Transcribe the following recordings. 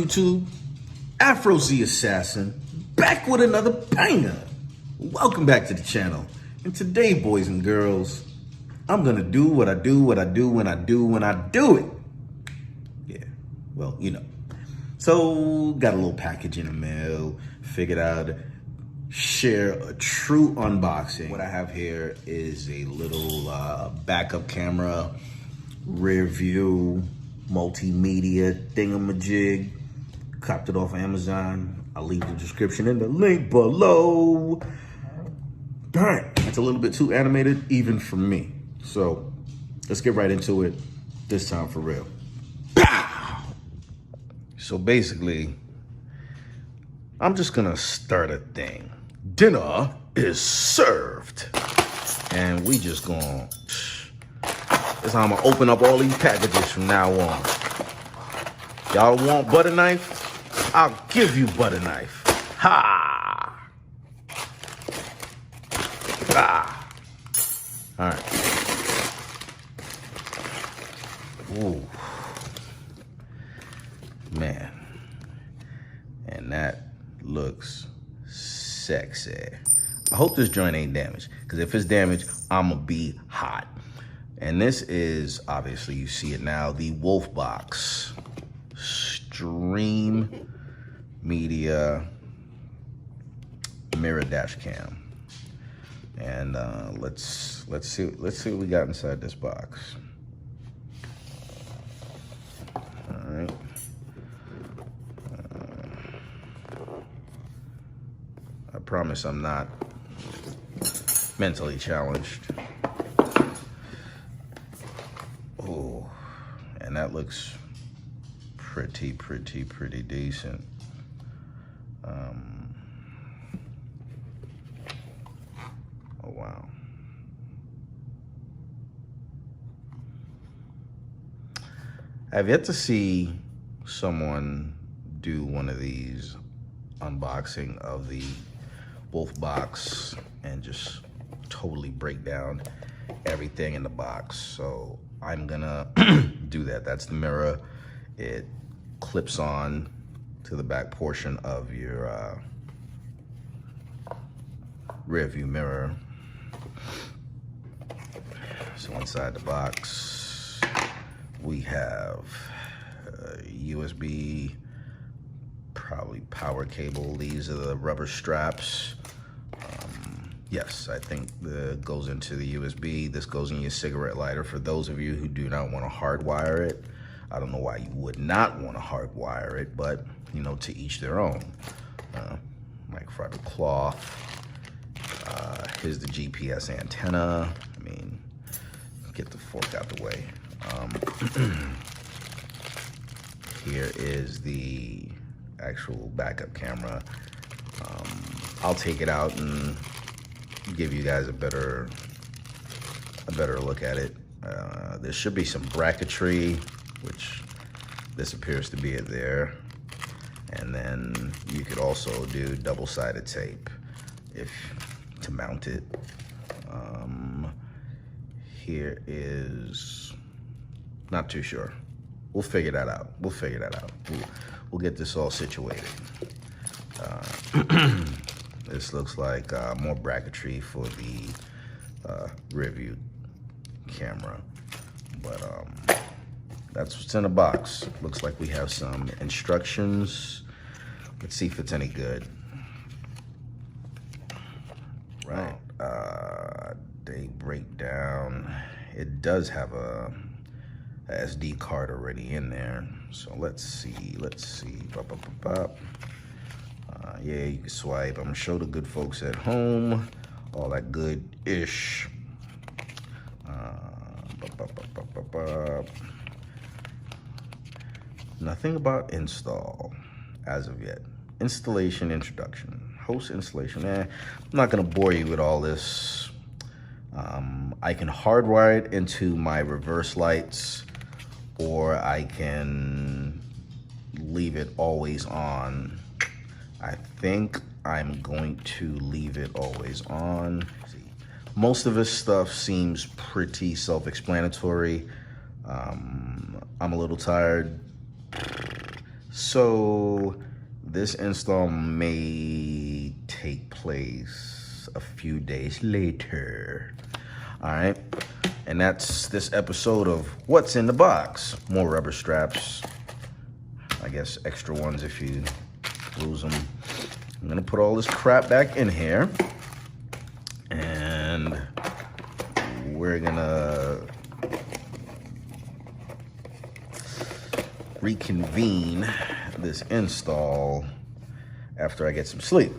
YouTube? Afro Z Assassin, back with another banger. Welcome back to the channel. And today, boys and girls, I'm gonna do what I do when I do it. Yeah, well, you know. So, got a little package in the mail, figured out share a true unboxing. What I have here is a little backup camera, rear view, multimedia thingamajig. Copped it off Amazon. I'll leave the description in the link below. Dang, that's a little bit too animated even for me. So let's get right into it, this time for real. Pow! So basically, I'm just gonna start a thing. Dinner is served. And we just gonna, that's how I'm gonna open up all these packages from now on. Y'all want butter knife? I'll give you butter knife. Ha! Ah! All right. Ooh. Man. And that looks sexy. I hope this joint ain't damaged, because if it's damaged, I'ma be hot. And this is, obviously you see it now, the Wolfbox Stream Media mirror dash cam. And let's see what we got inside this box. All right. I promise I'm not mentally challenged. Oh, and that looks pretty decent. Oh wow. I've yet to see someone do one of these unboxing of the Wolfbox and just totally break down everything in the box. So I'm gonna do that. That's the mirror. It clips on to the back portion of your rear view mirror. So inside the box, we have a USB, probably power cable. These are the rubber straps. Yes, I think that goes into the USB. This goes in your cigarette lighter. For those of you who do not want to hardwire it, I don't know why you would not want to hardwire it, but you know, to each their own. Microfiber cloth. Here's the GPS antenna. I mean, get the fork out the way. Here is the actual backup camera. I'll take it out and give you guys a better look at it. There should be some bracketry, which this appears to be it there. And then you could also do double-sided tape to mount it. Here is, not too sure. We'll figure that out. We'll get this all situated. This looks like more bracketry for the rear view camera. But that's what's in the box. Looks like we have some instructions. Let's see if it's any good. Right. They break down. It does have a SD card already in there. So let's see. Yeah, you can swipe. I'm gonna show the good folks at home all that good-ish. Nothing about install as of yet. Installation introduction. Host installation. I'm not gonna bore you with all this. I can hardwire it into my reverse lights, or I can leave it always on. I think I'm going to leave it always on. Most of this stuff seems pretty self-explanatory. I'm a little tired, So this install may take place a few days later. All right. And that's this episode of What's in the Box. More rubber straps. I guess extra ones if you lose them. I'm gonna put all this crap back in here. And we're gonna reconvene this install after I get some sleep.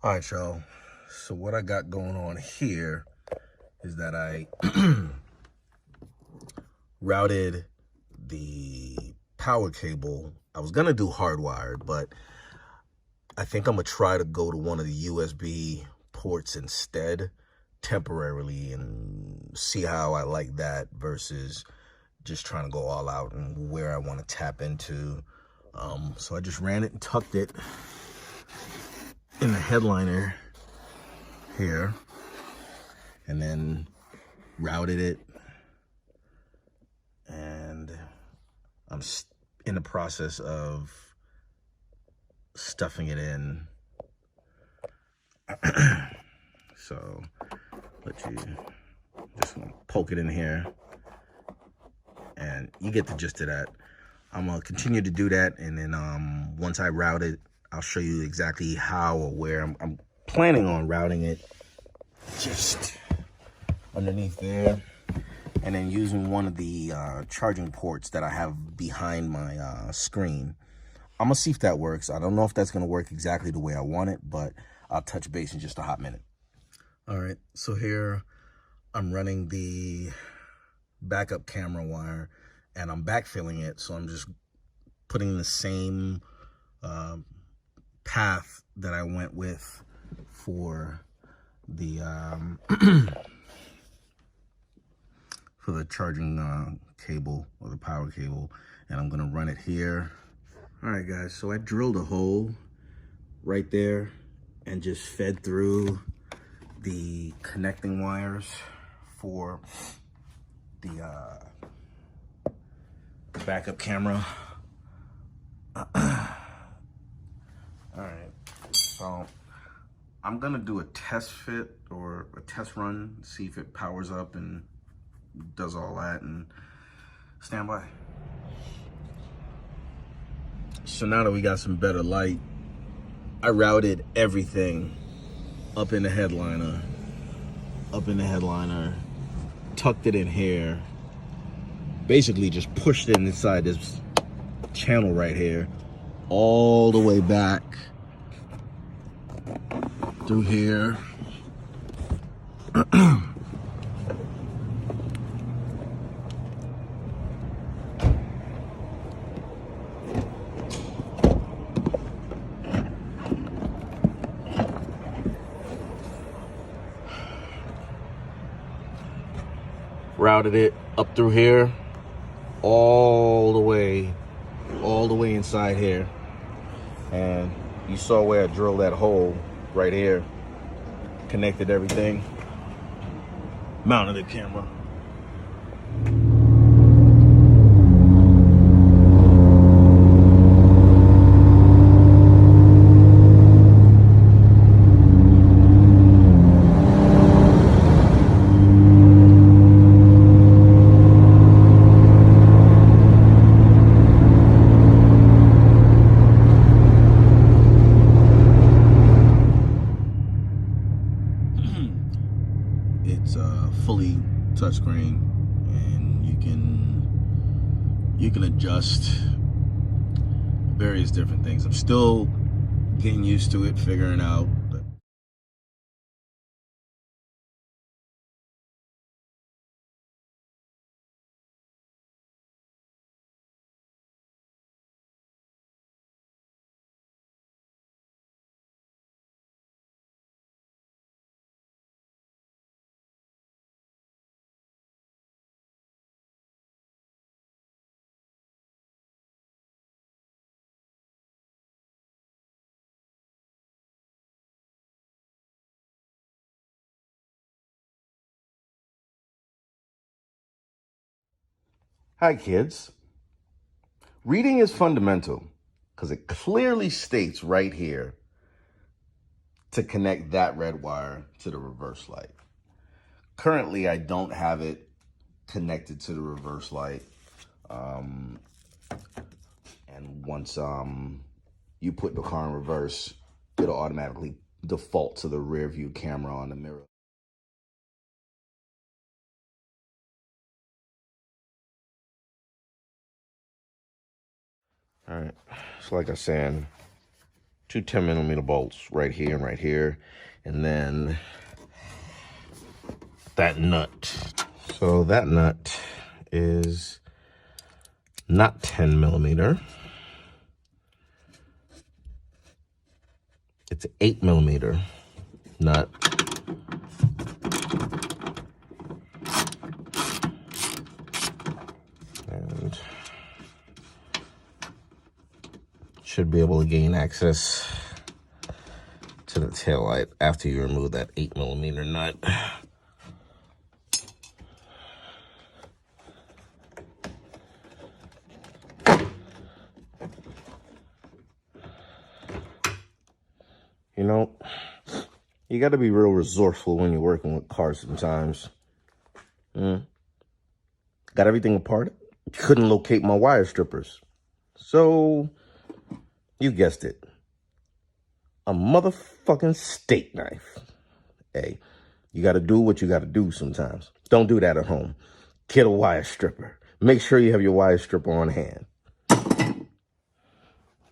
All right, y'all. So what I got going on here is that I routed the power cable. I was gonna do hardwired, but I think I'm gonna try to go to one of the USB ports instead temporarily and see how I like that versus just trying to go all out and where I want to tap into. So I just ran it and tucked it in the headliner here and then routed it, and I'm in the process of stuffing it in. So let you just poke it in here and you get the gist of that. I'm gonna continue to do that, and then once I route it, I'll show you exactly how or where. I'm planning on routing it just underneath there, and then using one of the charging ports that I have behind my screen. I'm gonna see if that works. I don't know if that's gonna work exactly the way I want it, but I'll touch base in just a hot minute. All right, so here I'm running the backup camera wire and I'm backfilling it, so I'm just putting the same path that I went with for the for the charging cable or the power cable, and I'm gonna run it here. All right, guys, so I drilled a hole right there and just fed through the connecting wires for the backup camera. All right, so I'm gonna do a test fit or a test run, see if it powers up and does all that, and stand by. So now that we got some better light, I routed everything up in the headliner, tucked it in here, basically just pushed it inside this channel right here, all the way back through here. Routed it up through here, all the way inside here. And you saw where I drilled that hole right here, connected everything, mounted the camera. It's fully touchscreen, and you can adjust various different things. I'm still getting used to it, figuring out. Hi, kids. Reading is fundamental because it clearly states right here to connect that red wire to the reverse light. Currently, I don't have it connected to the reverse light. And once you put the car in reverse, it'll automatically default to the rear view camera on the mirror. All right, so like I was saying, two 10mm bolts right here, and then that nut. So that nut is not 10mm. It's an 8mm nut. And should be able to gain access to the taillight after you remove that 8mm nut. You know, you got to be real resourceful when you're working with cars sometimes. Got everything apart. Couldn't locate my wire strippers. So, you guessed it. A motherfucking steak knife. Hey, you got to do what you got to do sometimes. Don't do that at home. Get a wire stripper. Make sure you have your wire stripper on hand. All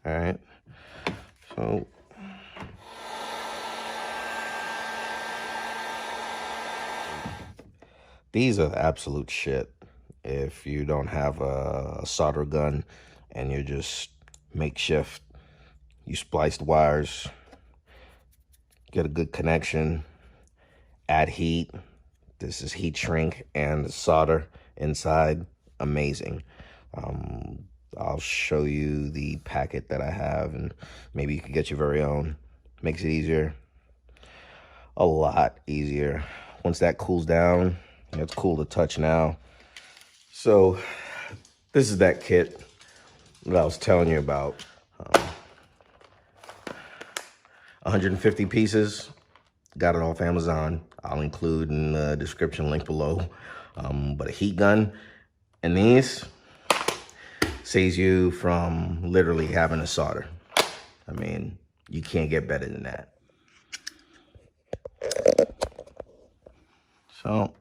right. So, these are the absolute shit. If you don't have a solder gun and you're just makeshift, you splice the wires, get a good connection, add heat. This is heat shrink and solder inside. Amazing. I'll show you the packet that I have, and maybe you could get your very own. Makes it easier. A lot easier. Once that cools down, it's cool to touch now. So this is that kit that I was telling you about. 150 pieces. Got it off Amazon. I'll include in the description link below. But a heat gun and these saves you from literally having to solder. I mean, you can't get better than that. So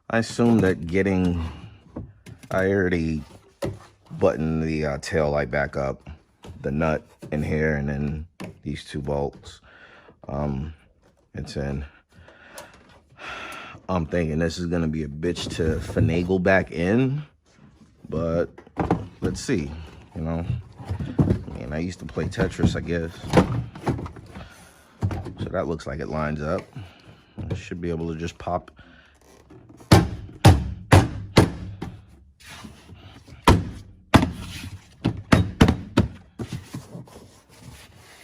I assume that I already buttoned the tail light back up, the nut in here, and then these two bolts. It's in. I'm thinking this is gonna be a bitch to finagle back in, but let's see, you know. I mean, I used to play Tetris, I guess. So that looks like it lines up. I should be able to just pop.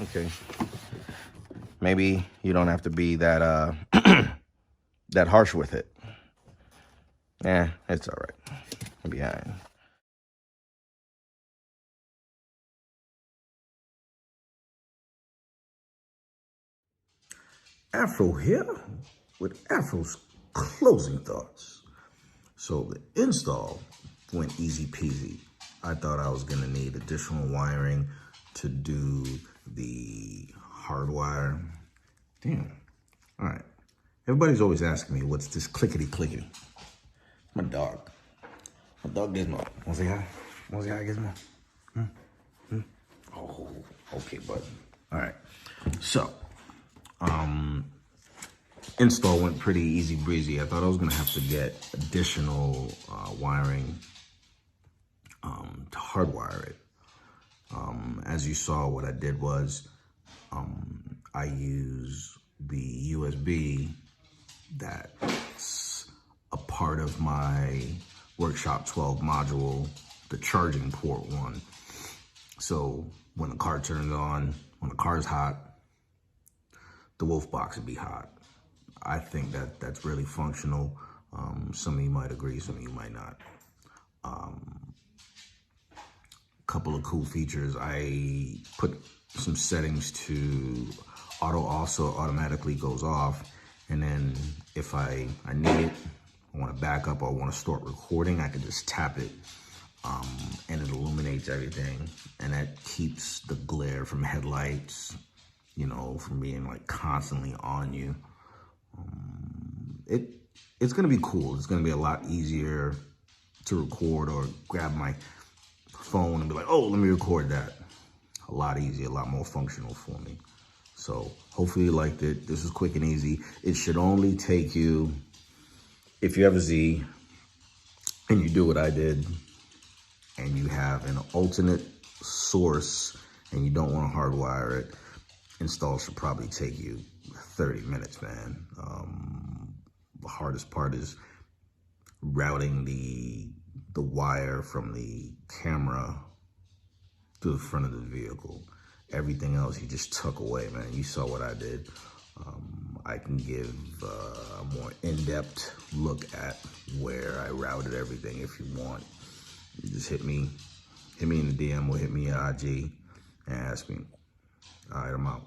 Okay. Maybe you don't have to be that that harsh with it. Yeah, it's all right. I'm behind. Afro here with Afro's closing thoughts. So the install went easy peasy. I thought I was gonna need additional wiring to do the hardwire. Damn. All right. Everybody's always asking me, what's this clickety clickety? My dog. My dog Gizmo. Wanna say hi? Wanna say hi, Gizmo? Oh, okay, bud. All right. So, install went pretty easy breezy. I thought I was gonna have to get additional wiring to hardwire it. As you saw, what I did was I use the USB that's a part of my Workshop 12 module, the charging port one. So when the car turns on, when the car's hot, the Wolfbox would be hot. I think that's really functional. Some of you might agree, some of you might not. couple of cool features. I put some settings to auto off so it automatically goes off. And then if I need it, I want to back up or I want to start recording, I can just tap it and it illuminates everything. And that keeps the glare from headlights, you know, from being like constantly on you. It's gonna be cool. It's gonna be a lot easier to record or grab my phone and be like, oh, let me record that. A lot easier, a lot more functional for me. So hopefully you liked it. This is quick and easy. It should only take you, if you have a Z and you do what I did and you have an alternate source and you don't want to hardwire it, install should probably take you 30 minutes, man. The hardest part is routing the wire from the camera to the front of the vehicle. Everything else you just tuck away, man. You saw what I did. I can give a more in-depth look at where I routed everything if you want. You just hit me in the DM or hit me at IG and ask me. All right, I'm out.